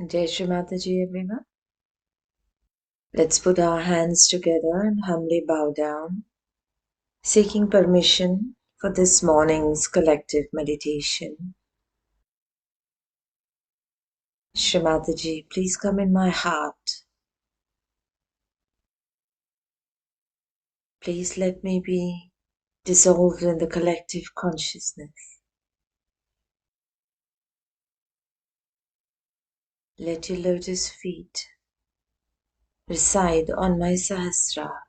Jai Shri Mataji, everyone. Let's put our hands together and humbly bow down, seeking permission for this morning's collective meditation. Shri Mataji, please come in my heart. Please let me be dissolved in the collective consciousness. Let your lotus feet reside on my Sahasrara.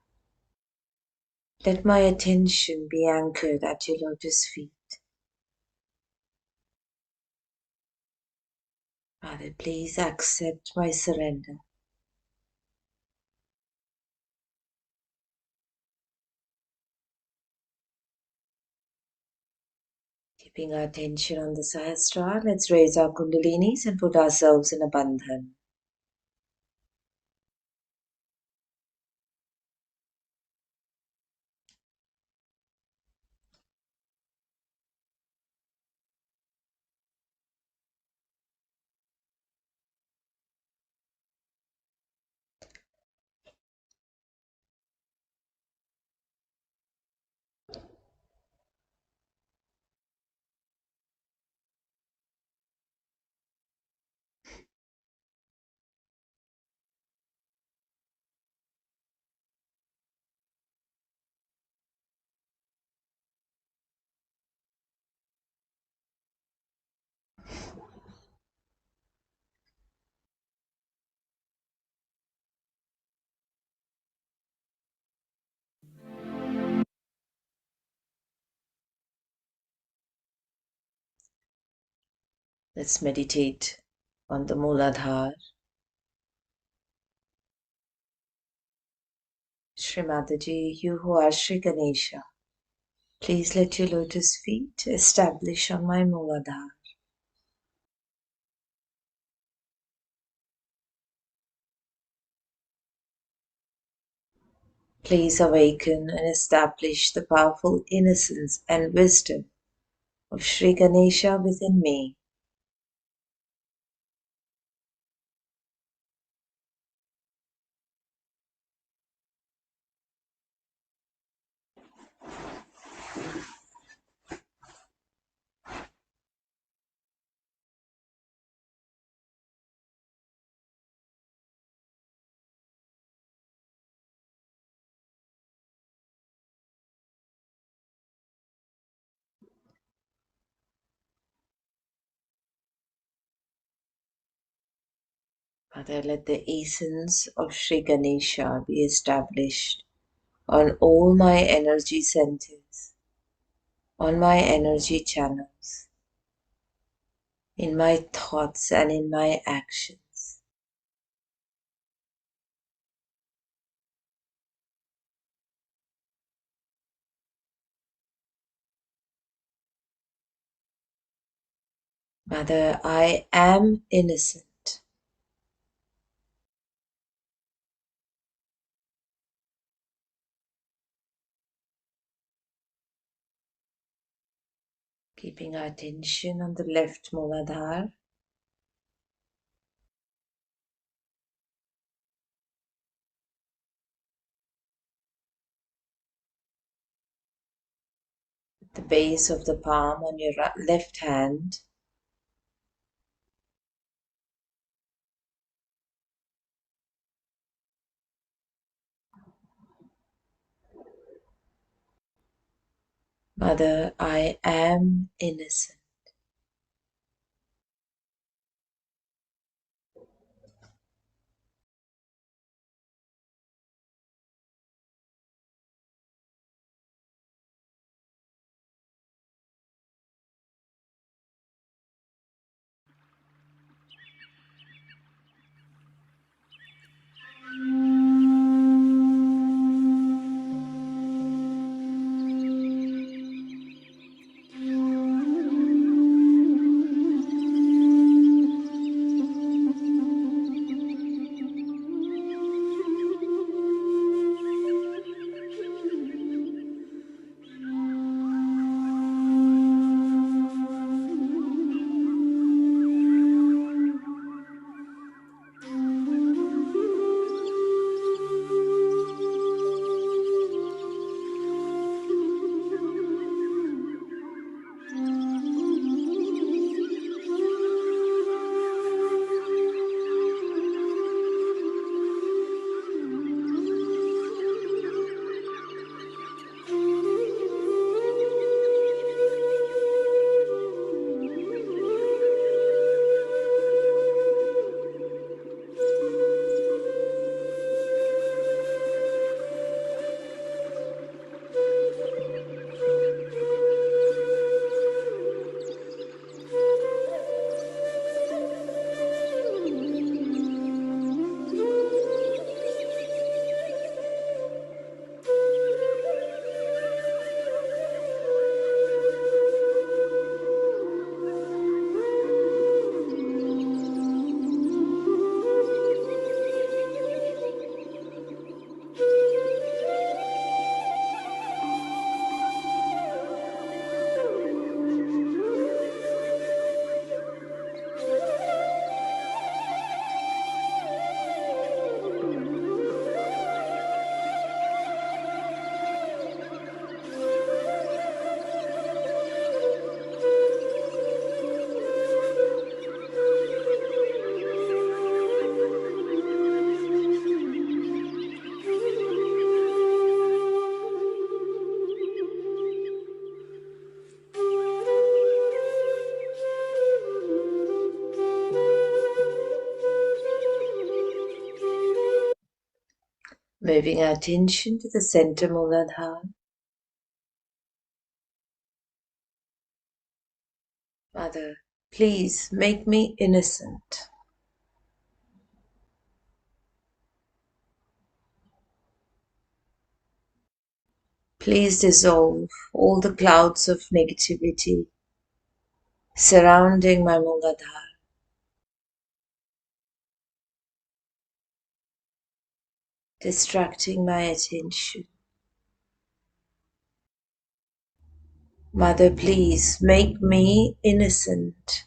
Let my attention be anchored at your lotus feet. Father, please accept my surrender. Keeping our attention on the Sahasrara, let's raise our Kundalinis and put ourselves in a bandhan. Let's meditate on the Mooladhar. Shri Mataji, you who are Shri Ganesha, please let your lotus feet establish on my Mooladhar. Please awaken and establish the powerful innocence and wisdom of Shri Ganesha within me. Father, let the essence of Shri Ganesha be established on all my energy centers, on my energy channels, in my thoughts and in my actions. Mother, I am innocent. Keeping our attention on the left Mooladhar. The base of the palm on your left hand. Mother, I am innocent. Moving our attention to the center Mooladhara. Mother, please make me innocent. Please dissolve all the clouds of negativity surrounding my Mooladhara. Distracting my attention. Mother, please make me innocent.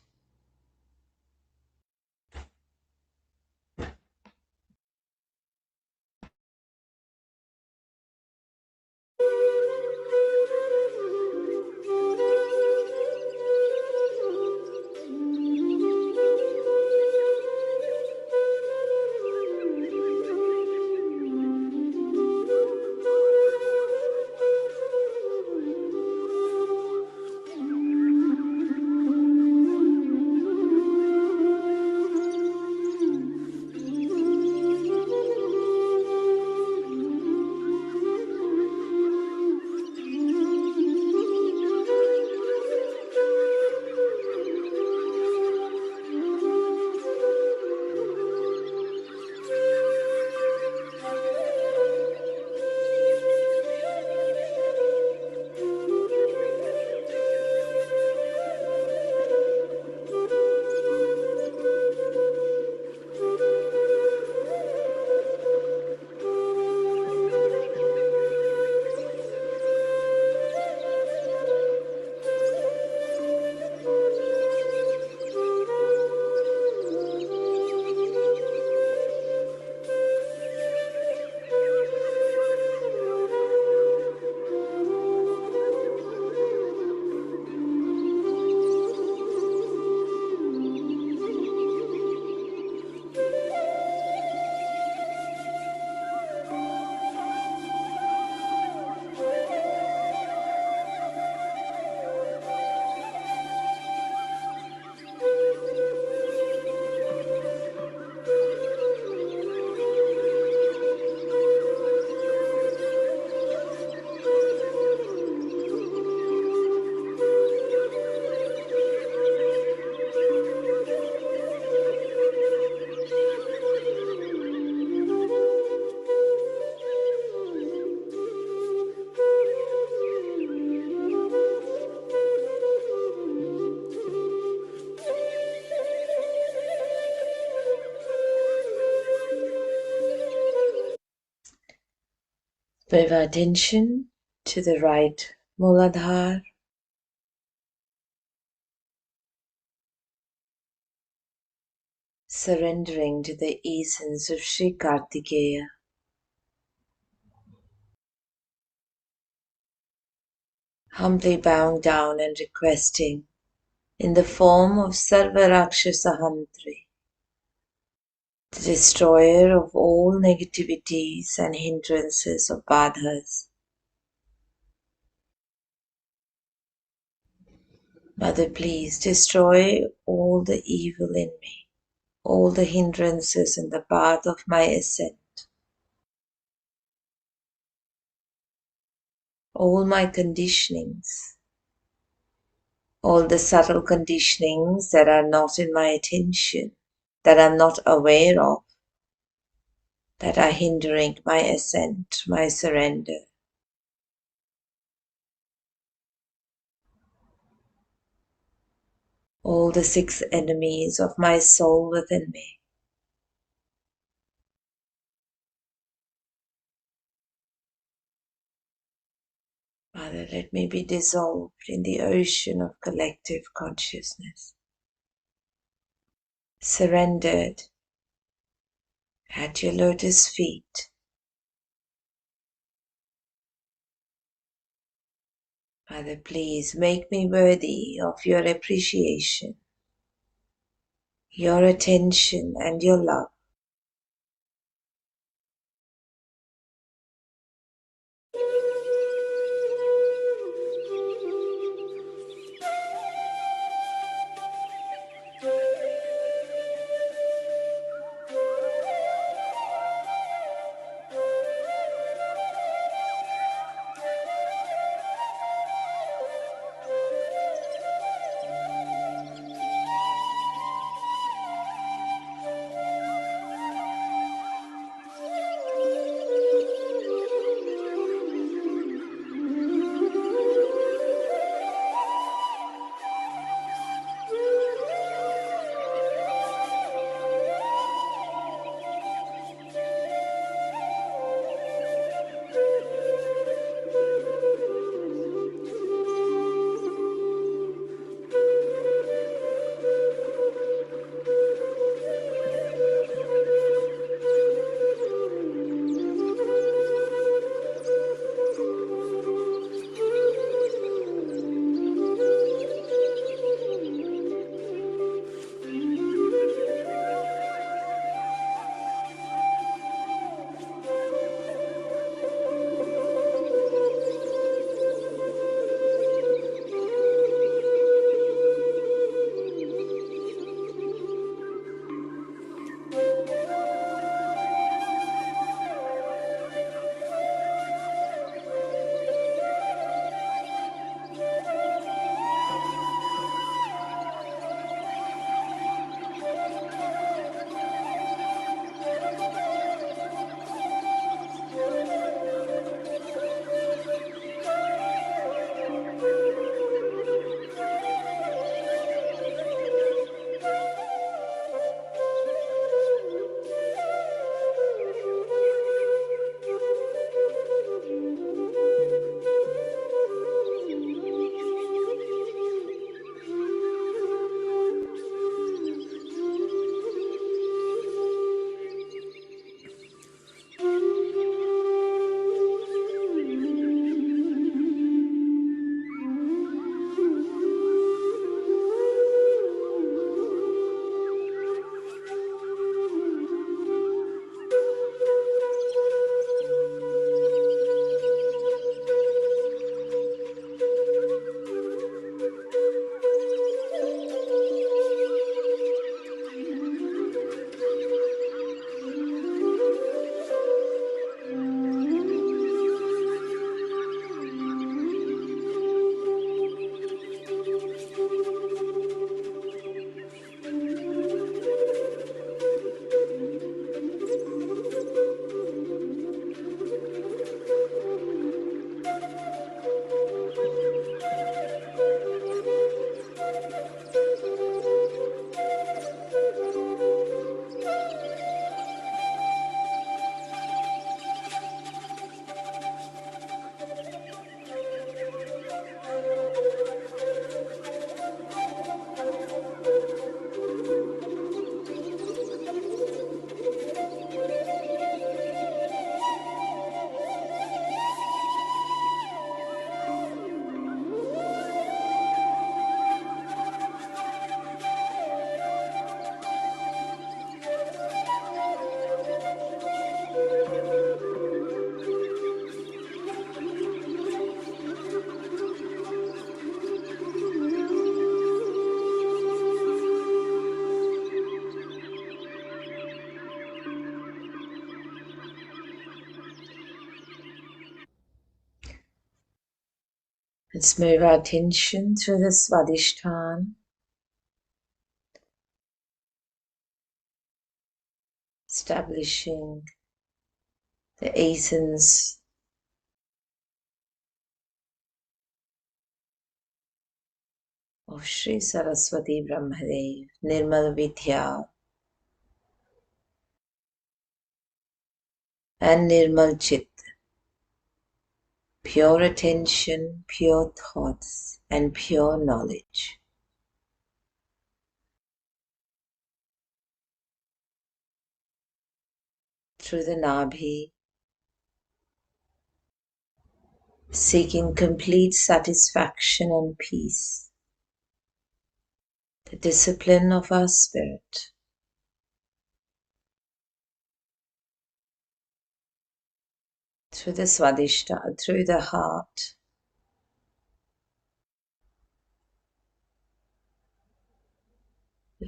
Bring our attention to the right Mooladhar, surrendering to the essence of Shri Kartikeya. Humbly bowing down and requesting in the form of Sarvarakshasahantri, the destroyer of all negativities and hindrances of badhas. Mother, please destroy all the evil in me, all the hindrances in the path of my ascent, all my conditionings, all the subtle conditionings that are not in my attention, that I'm not aware of, that are hindering my ascent, my surrender. All the 6 enemies of my soul within me. Father, let me be dissolved in the ocean of collective consciousness, surrendered at your lotus feet. Father, please make me worthy of your appreciation, your attention, and your love. Let's move our attention through the Swadhisthana, establishing the essence of Shri Saraswati Brahmadev, Nirmal Vidya and Nirmal Chit, pure attention, pure thoughts and pure knowledge. Through the Nabhi, seeking complete satisfaction and peace, the discipline of our spirit. Through the Swadhisthana, through the heart,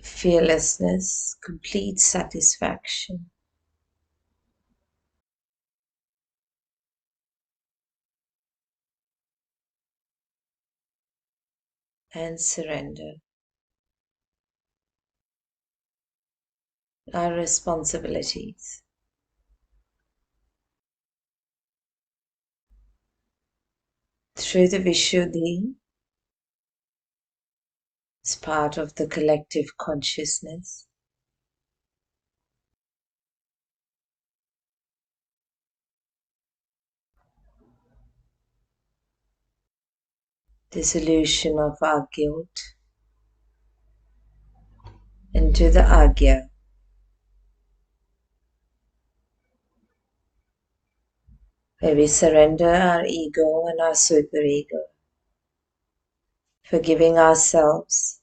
fearlessness, complete satisfaction. And surrender. Our responsibilities. Through the Vishuddhi, as part of the collective consciousness, dissolution of our guilt into the Agya, where we surrender our ego and our superego, forgiving ourselves,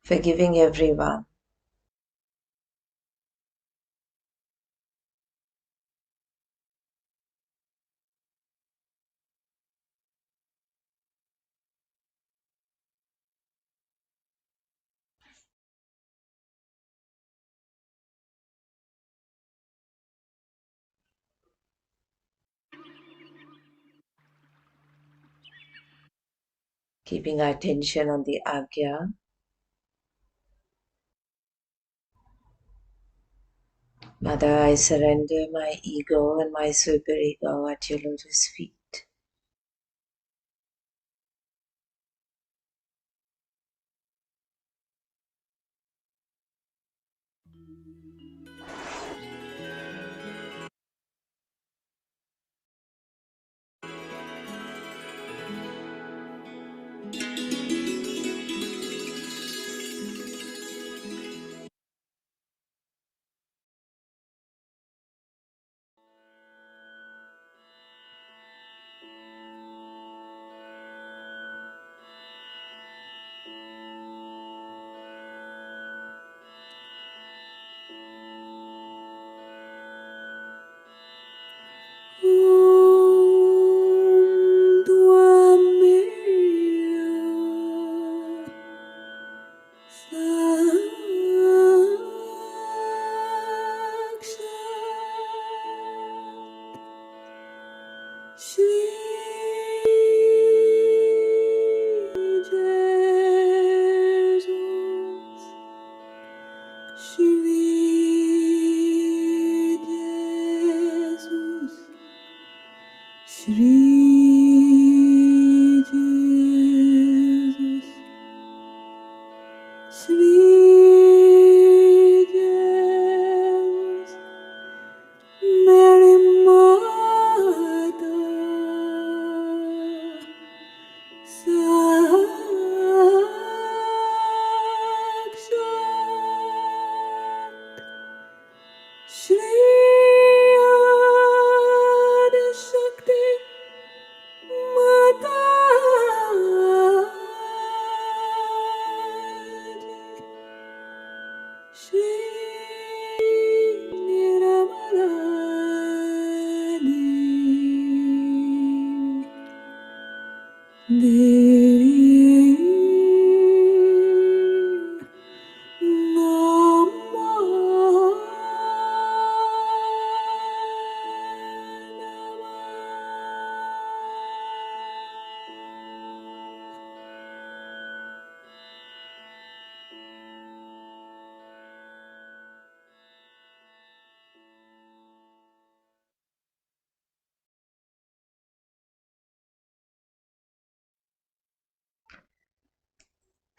forgiving everyone, keeping our attention on the Agya. Mother, I surrender my ego and my superego at your lotus feet.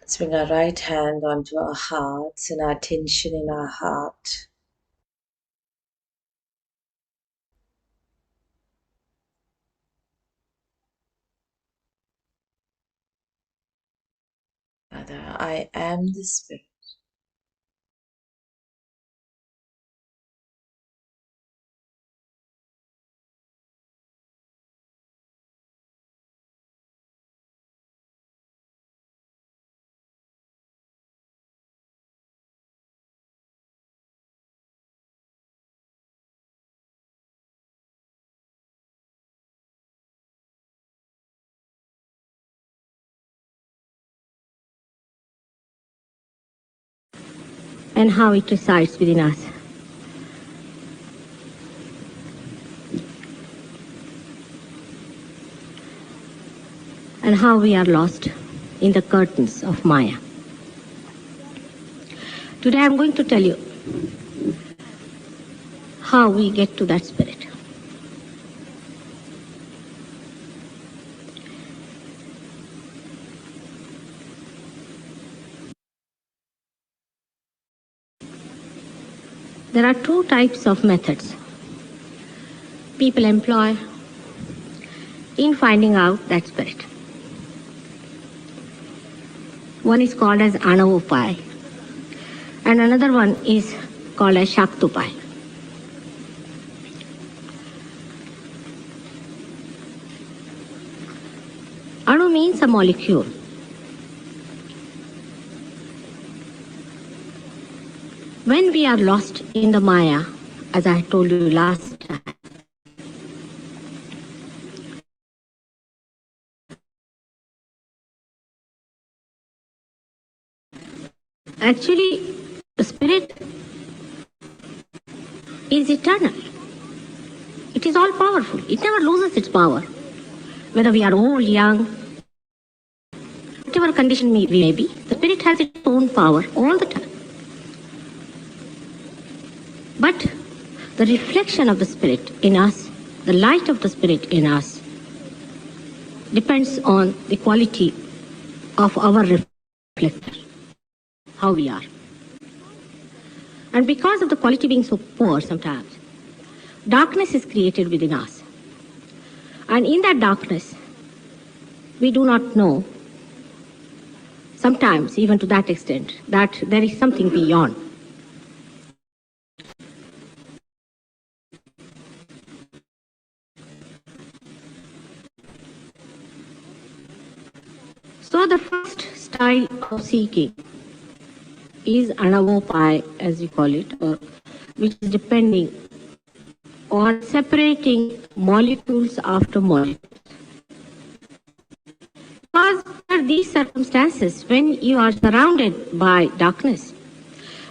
Let's bring our right hand onto our hearts and our attention in our heart. Father, I am the Spirit. And how it resides within us. And how we are lost in the curtains of Maya. Today I am going to tell you how we get to that spirit. There are two types of methods people employ in finding out that spirit. One is called as Anavopai, and another one is called as Shaktupai. Anu means a molecule. When we are lost in the Maya, as I told you last time, actually the spirit is eternal. It is all powerful. It never loses its power. Whether we are old, young, whatever condition we may be, the spirit has its own power all the time. But the reflection of the spirit in us, the light of the spirit in us, depends on the quality of our reflector, how we are. And because of the quality being so poor sometimes, darkness is created within us. And in that darkness, we do not know, sometimes even to that extent, that there is something beyond. So the first style of seeking is Anavopai, as we call it, or which is depending on separating molecules after molecules. Because under these circumstances, when you are surrounded by darkness,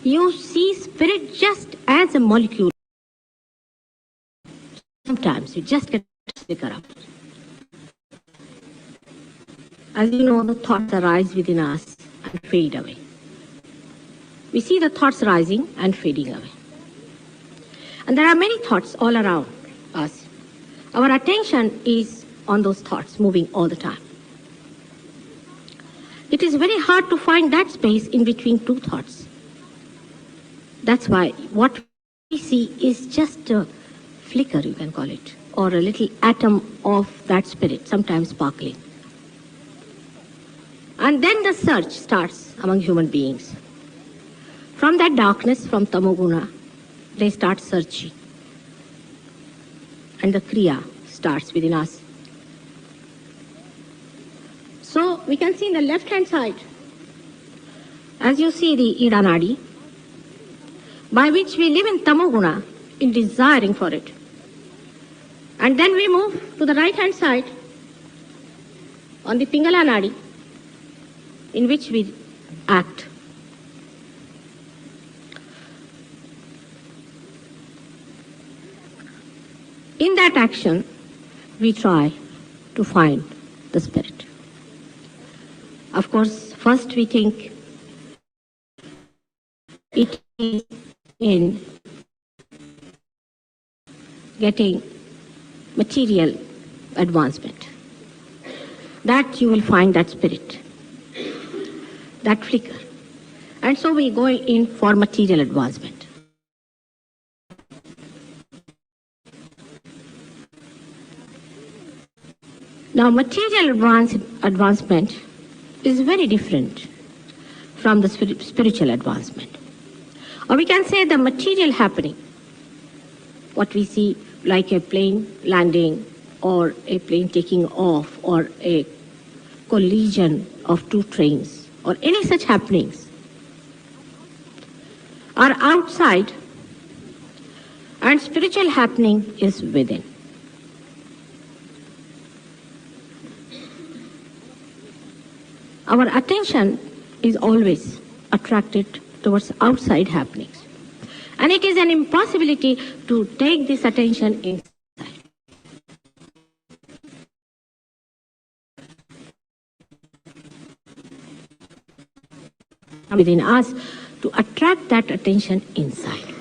you see spirit just as a molecule. Sometimes you just get to flicker out. As you know, the thoughts arise within us and fade away. We see the thoughts rising and fading away. And there are many thoughts all around us. Our attention is on those thoughts moving all the time. It is very hard to find that space in between two thoughts. That's why what we see is just a flicker, you can call it, or a little atom of that spirit, sometimes sparkling. And then the search starts among human beings. From that darkness, from Tamoguna, they start searching. And the Kriya starts within us. So we can see in the left-hand side, as you see the Ida Nadi, by which we live in Tamoguna, in desiring for it. And then we move to the right-hand side, on the Pingala Nadi, in which we act. In that action, we try to find the spirit. Of course, first we think it is in getting material advancement. That you will find that spirit. that flicker. And so we go in for material advancement. Now, material advancement is very different from the spiritual advancement. Or we can say the material happening, what we see like a plane landing or a plane taking off or a collision of two trains or any such happenings are outside, and spiritual happening is within. Our attention is always attracted towards outside happenings. And it is an impossibility to take this attention inside. Within us to attract that attention inside.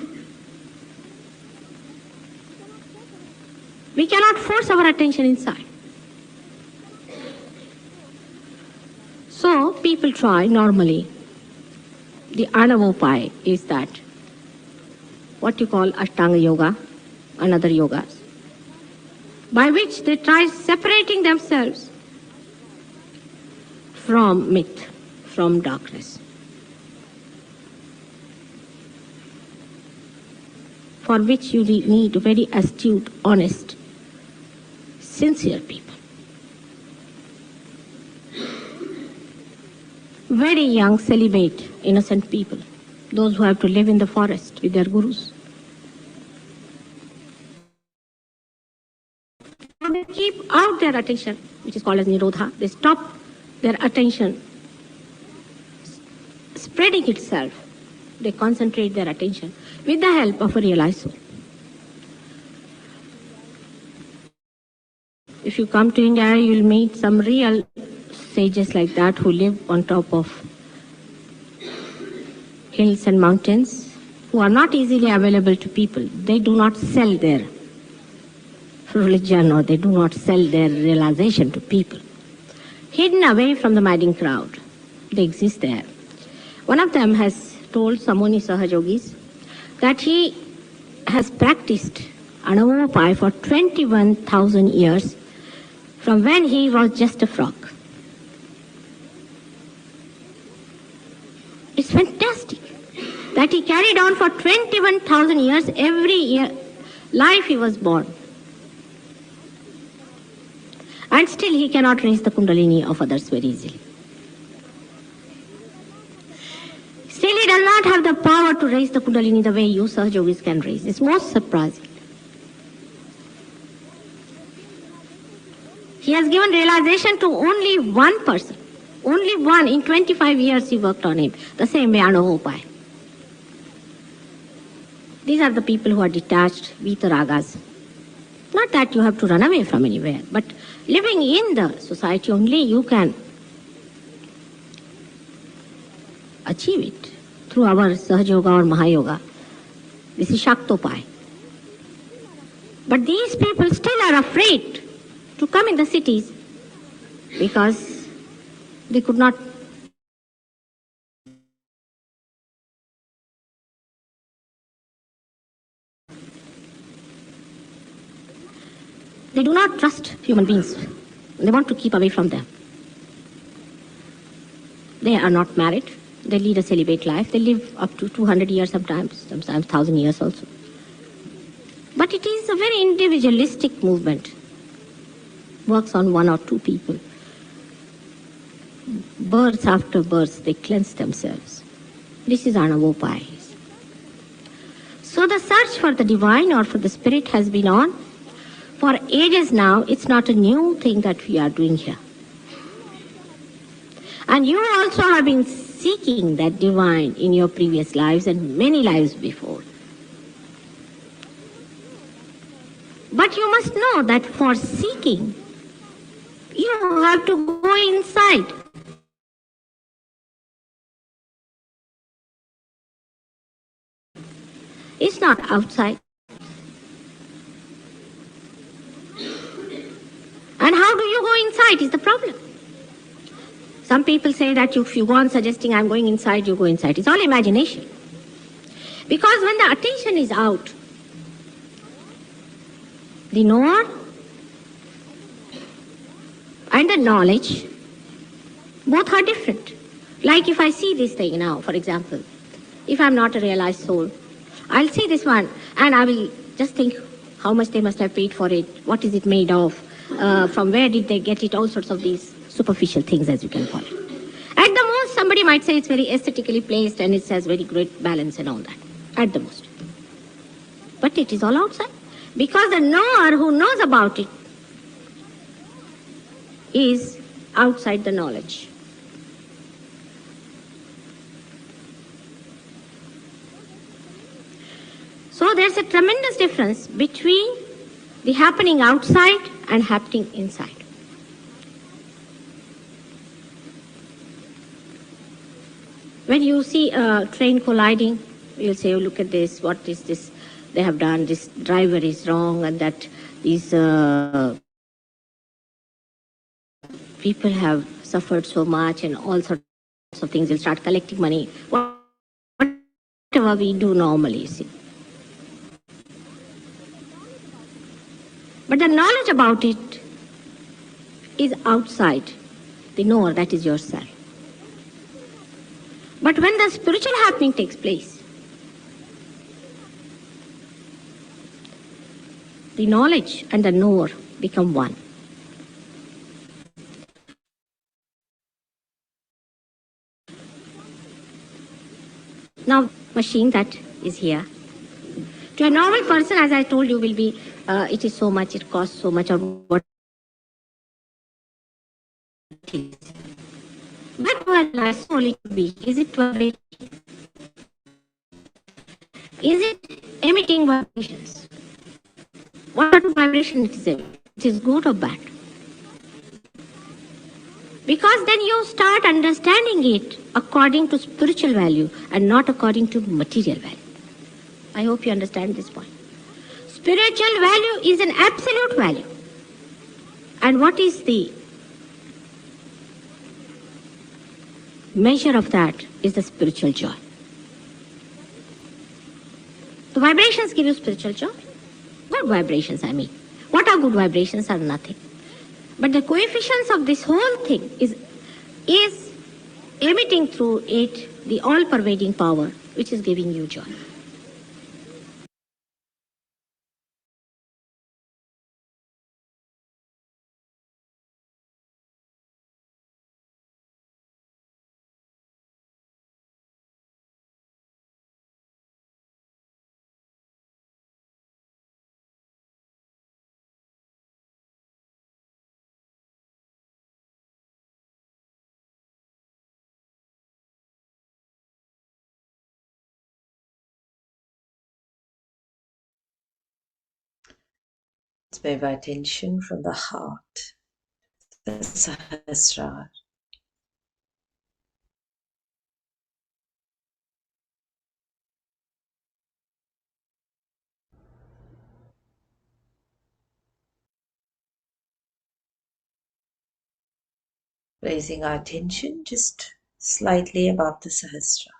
We cannot force our attention inside. So people try normally. The Anavopai is that what you call Ashtanga Yoga and other yogas, by which they try separating themselves from myth, from darkness. For which you need very astute, honest, sincere people. Very young, celibate, innocent people, those who have to live in the forest with their gurus. They keep out their attention, which is called as Nirodha. They stop their attention spreading itself. They concentrate their attention with the help of a realized soul. If you come to India, you will meet some real sages like that who live on top of hills and mountains, who are not easily available to people. They do not sell their religion or they do not sell their realization to people. Hidden away from the madding crowd, they exist there. One of them has told Samuni Sahaja Yogis that he has practiced Anavopai for 21,000 years from when he was just a frog. It's fantastic that he carried on for 21,000 years, every year, life he was born. And still he cannot raise the Kundalini of others very easily. Still he does not have the power to raise the Kundalini the way you Sahaja Yogis can raise. It's most surprising. He has given realization to only one person. Only one. In 25 years he worked on him. The same way Anavopai. These are the people who are detached, Vitaragas. Not that you have to run away from anywhere, but living in the society only you can achieve it through our Sahaja Yoga or Mahayoga. This is Shaktopai. But these people still are afraid to come in the cities because they could not They do not trust human beings. They want to keep away from them. They are not married. They lead a celibate life. They live up to 200 years sometimes 1,000 years also. But it is a very individualistic movement. Works on one or two people. Births after births, they cleanse themselves. This is Anavopai. So the search for the divine or for the spirit has been on for ages now. It's not a new thing that we are doing here. And you also have been seeking that divine in your previous lives and many lives before. But you must know that for seeking, you have to go inside. It's not outside. And how do you go inside is the problem. Some people say that if you go on suggesting I'm going inside, you go inside. It's all imagination. Because when the attention is out, the knower and the knowledge, both are different. Like if I see this thing now, for example, if I'm not a realized soul, I'll see this one and I will just think how much they must have paid for it, what is it made of, from where did they get it, all sorts of these superficial things, as you can call it. At the most, somebody might say it's very aesthetically placed and it has very great balance and all that, at the most. But it is all outside. Because the knower who knows about it is outside the knowledge. So there's a tremendous difference between the happening outside and happening inside. When you see a train colliding, you'll say, oh, look at this, what is this they have done, this driver is wrong, and that these people have suffered so much and all sorts of things. You'll start collecting money, whatever we do normally, you see. But the knowledge about it is outside the knower, that is yourself. But when the spiritual happening takes place, the knowledge and the knower become one. Now, machine that is here. To a normal person, as I told you, will be, it is so much, it costs so much, or what it is. But to a soul, it could be, is it vibrating? Is it emitting vibrations? What sort of vibration it is emitting? It is good or bad? Because then you start understanding it according to spiritual value and not according to material value. I hope you understand this point. Spiritual value is an absolute value. And what is the measure of that is the spiritual joy. The vibrations give you spiritual joy. Good vibrations, I mean. What are good vibrations? Are nothing. But the coefficients of this whole thing is emitting through it the all-pervading power which is giving you joy. Let's move our attention from the heart, the Sahasrara. Raising our attention just slightly above the Sahasrara.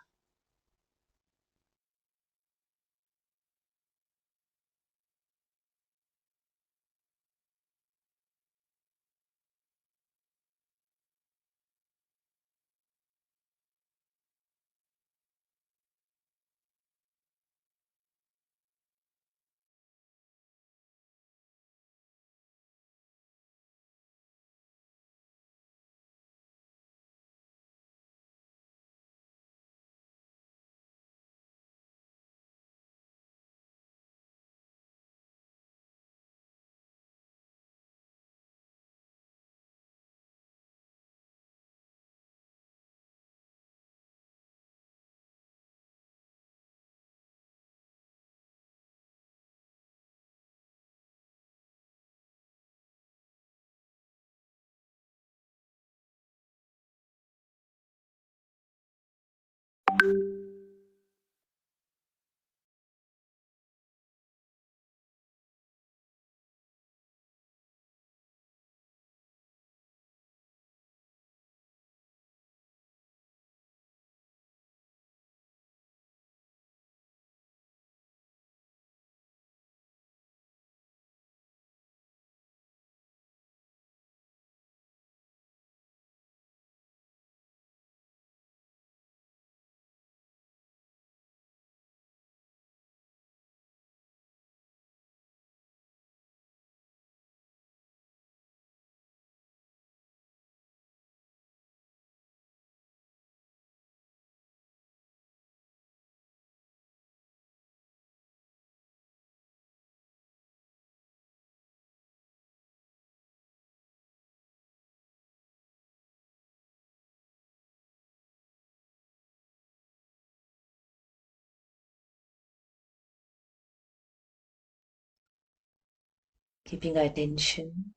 keeping attention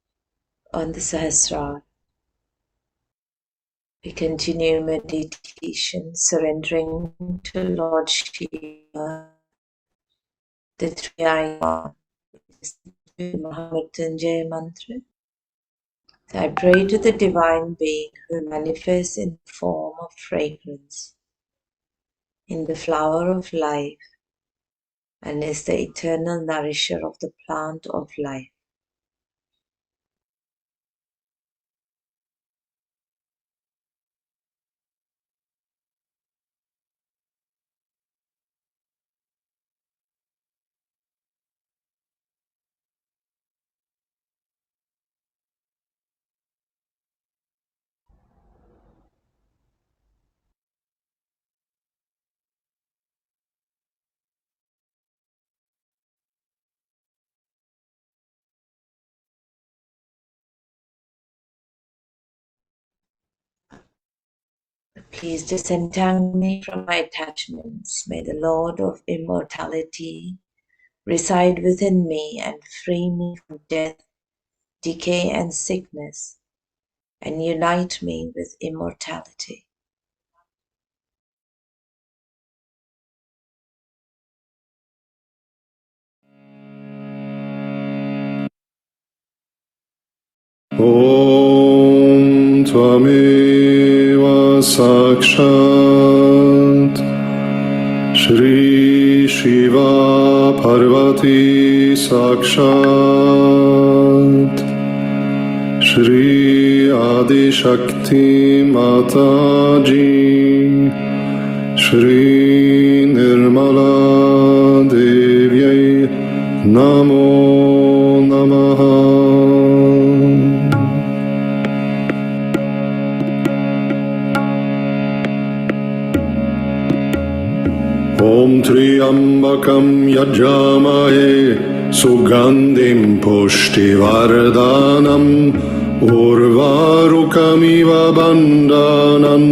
on the Sahasrara. We continue meditation, surrendering to Lord Shiva, the Triayon, the Mahamrityunjaya mantra. So I pray to the divine being who manifests in the form of fragrance, in the flower of life, and is the eternal nourisher of the plant of life. Please disentangle me from my attachments. May the Lord of immortality reside within me and free me from death, decay, and sickness, and unite me with immortality. Om Tvameva Sakshat Shri Shiva Parvati Sakshat Shri Adi Shakti Mataji Shri Nirmala Devyai Namo Namaha. Om Triambakam Yajamahe Sugandhim Pushtivardhanam Urvarukamiva Bandhanan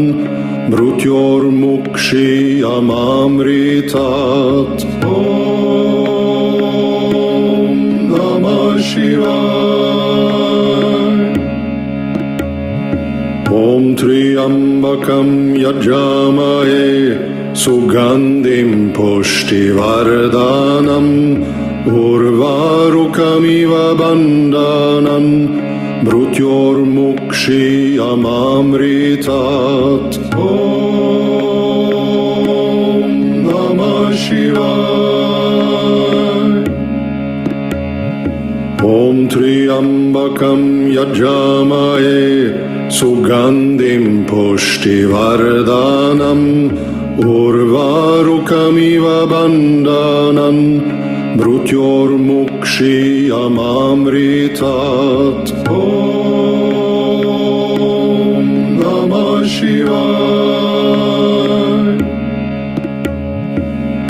Mrutyormukshiyamamritat. Om Namah Shivaya. Om Triambakam Yajamahe Sugandhim Pushtivardhanam Urvarukamiva Bandhanan Mrutyormukshiyamamritat. Om Namah Shivaya. Om Triambakam Yajamahe Sugandhim Pushtivardhanam Urvarukamiva Bandhanan Mrutyormukshiyamamritat. Om Namah Shivaya.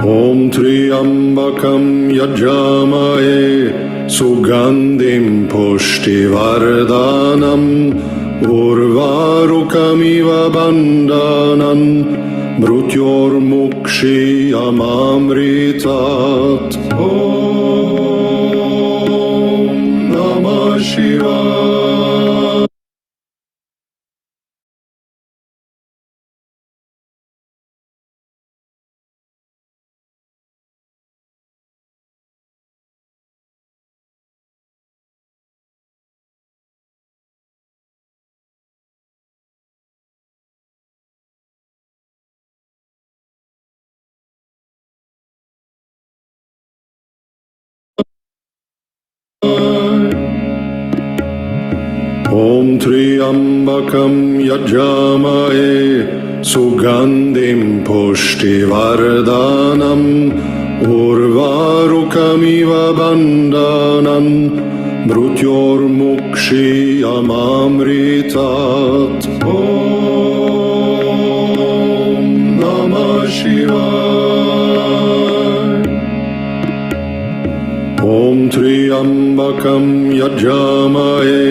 Om Triambakam Yajamahe Sugandhim Pushtivardhanam Urvarukamiva Bandhanan Mrutyormukshiyamamritat. Om Namah Shivaya. Om Triambakam Yajamahe Sugandhim Pushtivardhanam Urvarukamiva Bandhanan Mrutyormukshiyamamritat. Om Namah Shivaya. Om Triambakam Yajamahe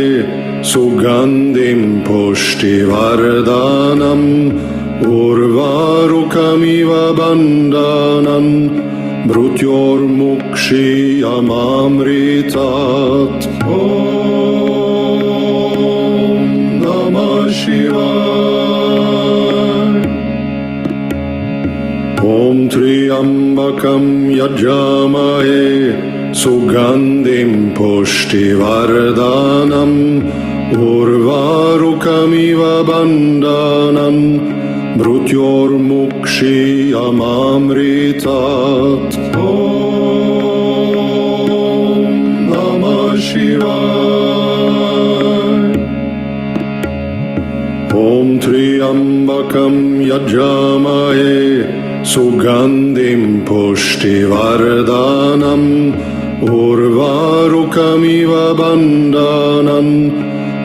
Sugandhim Pushtivardhanam Urvarukamiva Bandhanan Mrutyormukshiyamamritat. Om Namah Shivaya. Om Triambakam Yajamahe Sugandhim Pushtivardhanam Urvarukamiva Bandhanam Mrutyormukshiyamamritat. Om Namah Shivaya. Om Triambakam Yajamahe Sugandhim Pushtivardhanam Urvarukamiva Bandhanam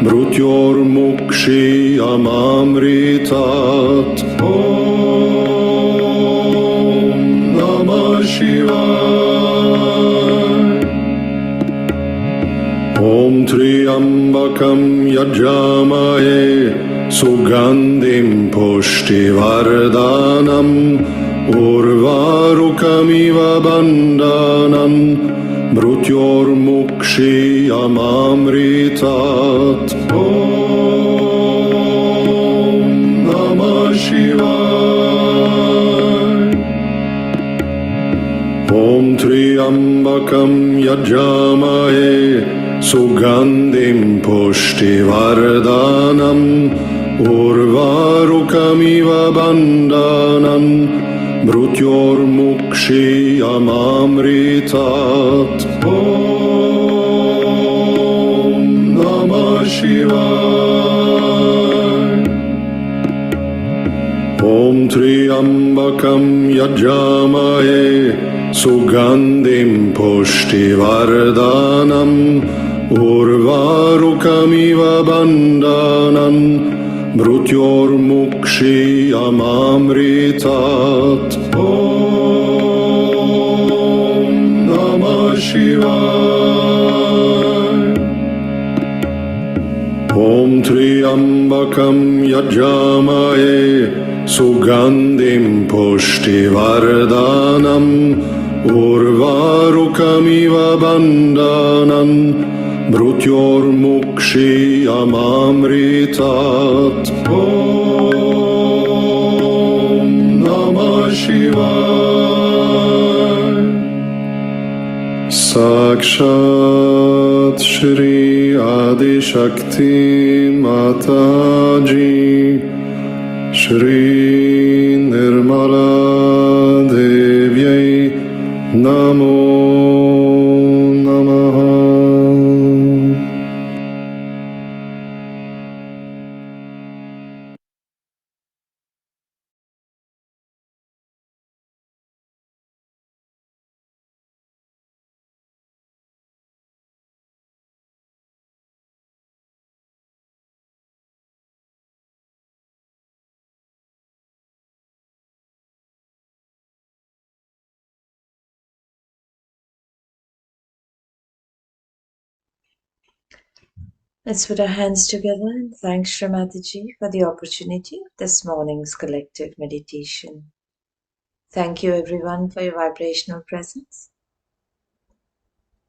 Mrutyormukshiyamamritat. Om Namah Shivaya. Om Triambakam Yajamahe Sugandhim Pushtivardhanam Urvarukamiva Bandhanam Mrutyormukshiyamamritat. Om Namah Shivaya. Om Triambakam Yajamahe Sugandhim Pushtivardhanam Urvarukamiva Bandhanam Mrutyormukshiyamamritat. Om Namah Shivaya. Om Triambakam Yajamahe Sugandhim Pushtivardhanam Urvarukamiva Bandhanam Mrutyormukshiyamamritat. Om Namah Shivaya. Om Triambakam Yajamahe Sugandhim Pushtivardhanam Urvarukamiva Bandhanam Mrutyormukshiyamamritat. Om Namah Shivaya. Sakshat Shri Adi Shakti Mataji Shri Nirmala Devyai Namo Namaha. Let's put our hands together and thank Shri Mataji for the opportunity of this morning's collective meditation. Thank you everyone for your vibrational presence.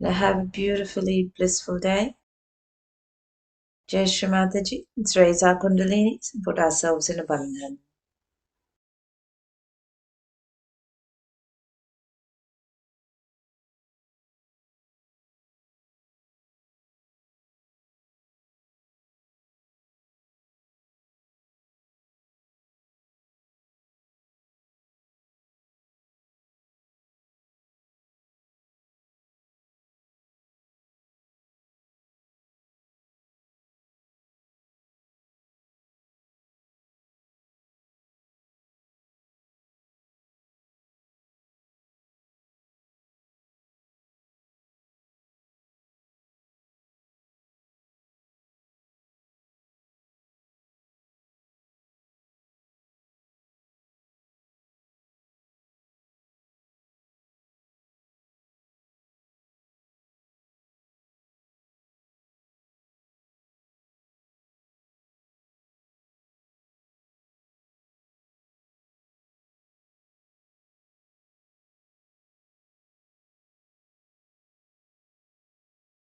Now have a beautifully blissful day. Jai Shri Mataji. Let's raise our Kundalinis and put ourselves in abundance.